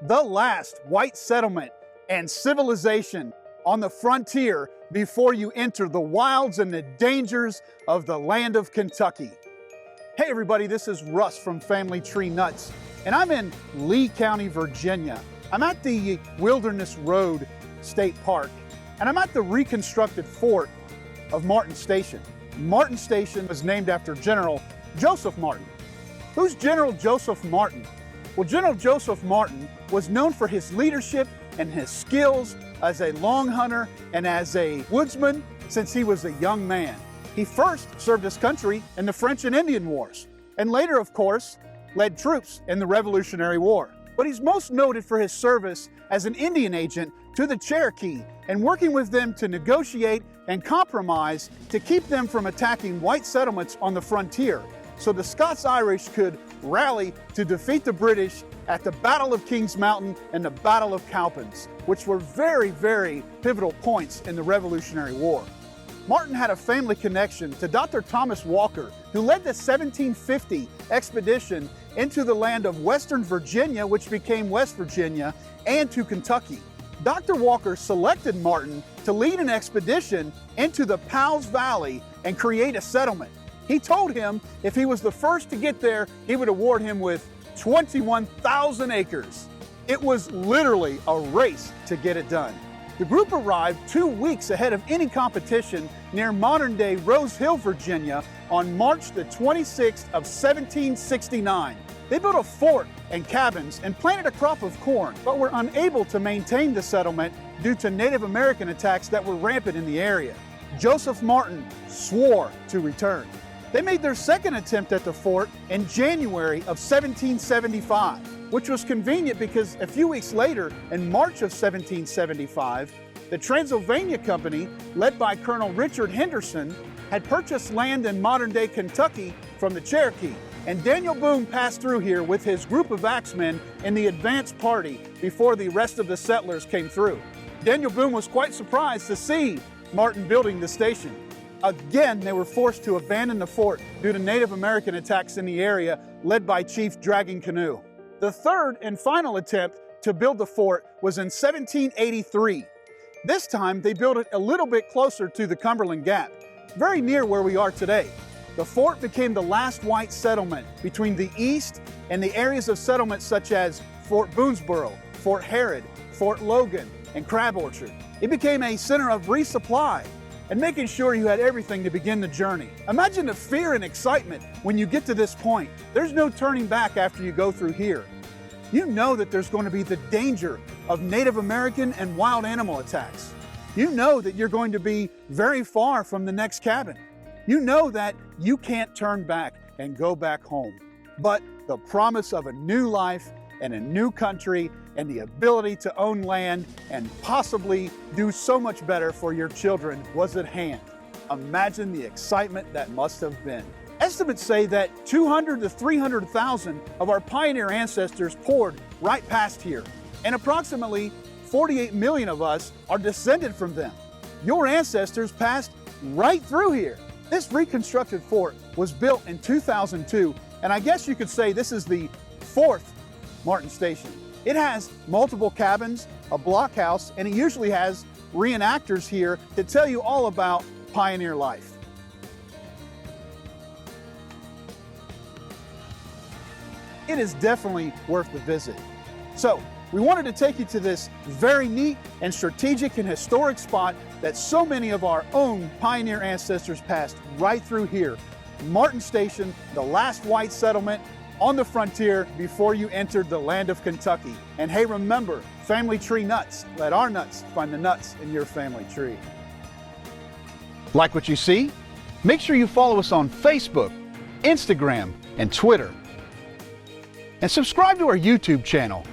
the last white settlement and civilization on the frontier before you enter the wilds and the dangers of the land of Kentucky. Hey everybody, this is Russ from Family Tree Nuts, and I'm in Lee County, Virginia. I'm at the Wilderness Road State Park, and I'm at the reconstructed fort of Martin Station. Martin Station was named after General Joseph Martin. Who's General Joseph Martin? Well, General Joseph Martin was known for his leadership and his skills as a long hunter and as a woodsman since he was a young man. He first served his country in the French and Indian Wars, and later, of course, led troops in the Revolutionary War. But he's most noted for his service as an Indian agent to the Cherokee and working with them to negotiate and compromise to keep them from attacking white settlements on the frontier, so the Scots-Irish could rally to defeat the British at the Battle of Kings Mountain and the Battle of Cowpens, which were very, very pivotal points in the Revolutionary War. Martin had a family connection to Dr. Thomas Walker, who led the 1750 expedition into the land of Western Virginia, which became West Virginia, and to Kentucky. Dr. Walker selected Martin to lead an expedition into the Powell's Valley and create a settlement. He told him if he was the first to get there, he would award him with 21,000 acres. It was literally a race to get it done. The group arrived 2 weeks ahead of any competition near modern-day Rose Hill, Virginia on March the 26th of 1769. They built a fort and cabins and planted a crop of corn, but were unable to maintain the settlement due to Native American attacks that were rampant in the area. Joseph Martin swore to return. They made their second attempt at the fort in January of 1775, which was convenient because a few weeks later, in March of 1775, the Transylvania Company, led by Colonel Richard Henderson, had purchased land in modern-day Kentucky from the Cherokee, and Daniel Boone passed through here with his group of axemen in the advance party before the rest of the settlers came through. Daniel Boone was quite surprised to see Martin building the station. Again, they were forced to abandon the fort due to Native American attacks in the area, led by Chief Dragging Canoe. The third and final attempt to build the fort was in 1783. This time, they built it a little bit closer to the Cumberland Gap, very near where we are today. The fort became the last white settlement between the east and the areas of settlement such as Fort Boonesborough, Fort Herod, Fort Logan, and Crab Orchard. It became a center of resupply and making sure you had everything to begin the journey. Imagine the fear and excitement when you get to this point. There's no turning back after you go through here. You know that there's going to be the danger of Native American and wild animal attacks. You know that you're going to be very far from the next cabin. You know that you can't turn back and go back home. But the promise of a new life and a new country and the ability to own land and possibly do so much better for your children was at hand. Imagine the excitement that must have been. Estimates say that 200 to 300,000 of our pioneer ancestors poured right past here, and approximately 48 million of us are descended from them. Your ancestors passed right through here. This reconstructed fort was built in 2002, and I guess you could say this is the fourth Martin Station. It has multiple cabins, a blockhouse, and it usually has reenactors here to tell you all about pioneer life. It is definitely worth the visit. So, we wanted to take you to this very neat and strategic and historic spot that so many of our own pioneer ancestors passed right through here. Martin Station, the last white settlement on the frontier before you entered the land of Kentucky. And hey, remember, Family Tree Nuts. Let our nuts find the nuts in your family tree. Like what you see? Make sure you follow us on Facebook, Instagram, and Twitter. And subscribe to our YouTube channel.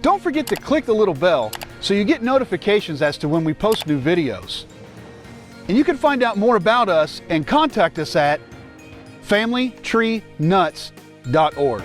Don't forget to click the little bell so you get notifications as to when we post new videos. And you can find out more about us and contact us at familytreenuts.org.